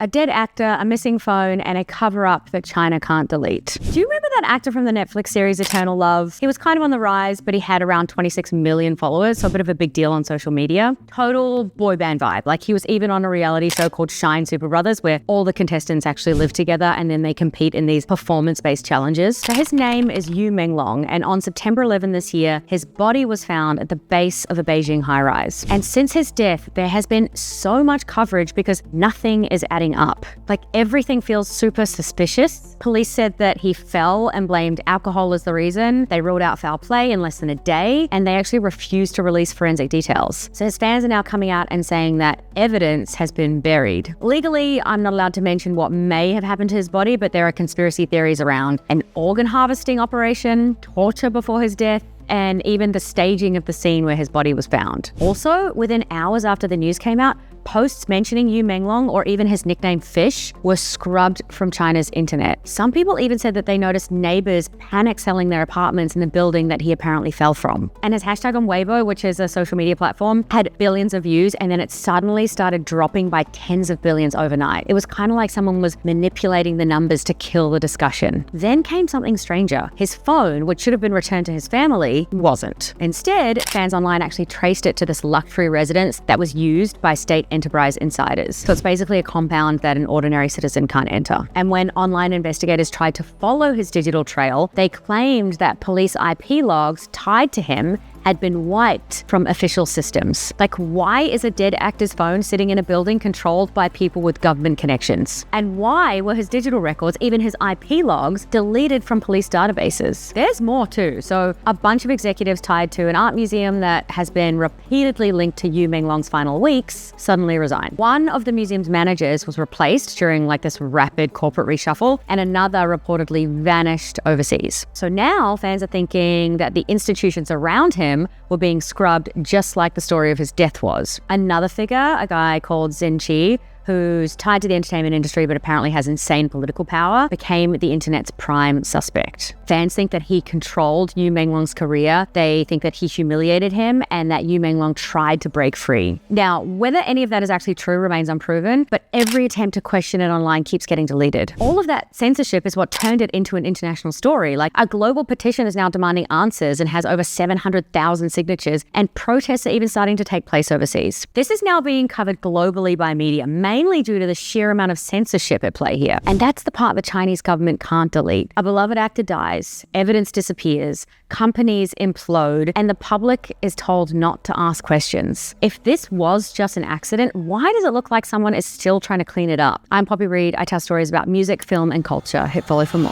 a dead actor, a missing phone, and a cover-up that China can't delete. Do you remember that actor from the Netflix series Eternal Love? He was kind of on the rise, but he had around 26 million followers, so a bit of a big deal on social media. Total boy band vibe. Like, he was even on a reality show called Shine Super Brothers, where all the contestants actually live together and then they compete in these performance-based challenges. So his name is Yu Menglong, and on September 11 this year, his body was found at the base of a Beijing high-rise. And since his death, there has been so much coverage because nothing is adding up. Like, everything feels super suspicious. Police said that he fell and blamed alcohol as the reason. They ruled out foul play in less than a day, and they actually refused to release forensic details. So his fans are now coming out and saying that evidence has been buried. Legally, I'm not allowed to mention what may have happened to his body, but there are conspiracy theories around an organ harvesting operation, torture before his death, and even the staging of the scene where his body was found. Also, within hours after the news came out, posts mentioning Yu Menglong or even his nickname Fish were scrubbed from China's internet. Some people even said that they noticed neighbors panic selling their apartments in the building that he apparently fell from. And his hashtag on Weibo, which is a social media platform, had billions of views, and then it suddenly started dropping by tens of billions overnight. It was kind of like someone was manipulating the numbers to kill the discussion. Then came something stranger. His phone, which should have been returned to his family, wasn't. Instead, fans online actually traced it to this luxury residence that was used by state enterprise insiders. So it's basically a compound that an ordinary citizen can't enter. And when online investigators tried to follow his digital trail, they claimed that police IP logs tied to him had been wiped from official systems. Like, why is a dead actor's phone sitting in a building controlled by people with government connections? And why were his digital records, even his IP logs, deleted from police databases? There's more too. So a bunch of executives tied to an art museum that has been repeatedly linked to Yu Menglong's final weeks suddenly resigned. One of the museum's managers was replaced during this rapid corporate reshuffle, and another reportedly vanished overseas. So now fans are thinking that the institutions around him were being scrubbed just like the story of his death was. Another figure, a guy called Zhen Qi, who's tied to the entertainment industry but apparently has insane political power, became the internet's prime suspect. Fans think that he controlled Yu Menglong's career. They think that he humiliated him and that Yu Menglong tried to break free. Now, whether any of that is actually true remains unproven, but every attempt to question it online keeps getting deleted. All of that censorship is what turned it into an international story. Like, a global petition is now demanding answers and has over 700,000 signatures, and protests are even starting to take place overseas. This is now being covered globally by media, mainly due to the sheer amount of censorship at play here. And that's the part the Chinese government can't delete. A beloved actor dies, evidence disappears, companies implode, and the public is told not to ask questions. If this was just an accident, why does it look like someone is still trying to clean it up? I'm Poppy Reed. I tell stories about music, film, and culture. Hit follow for more.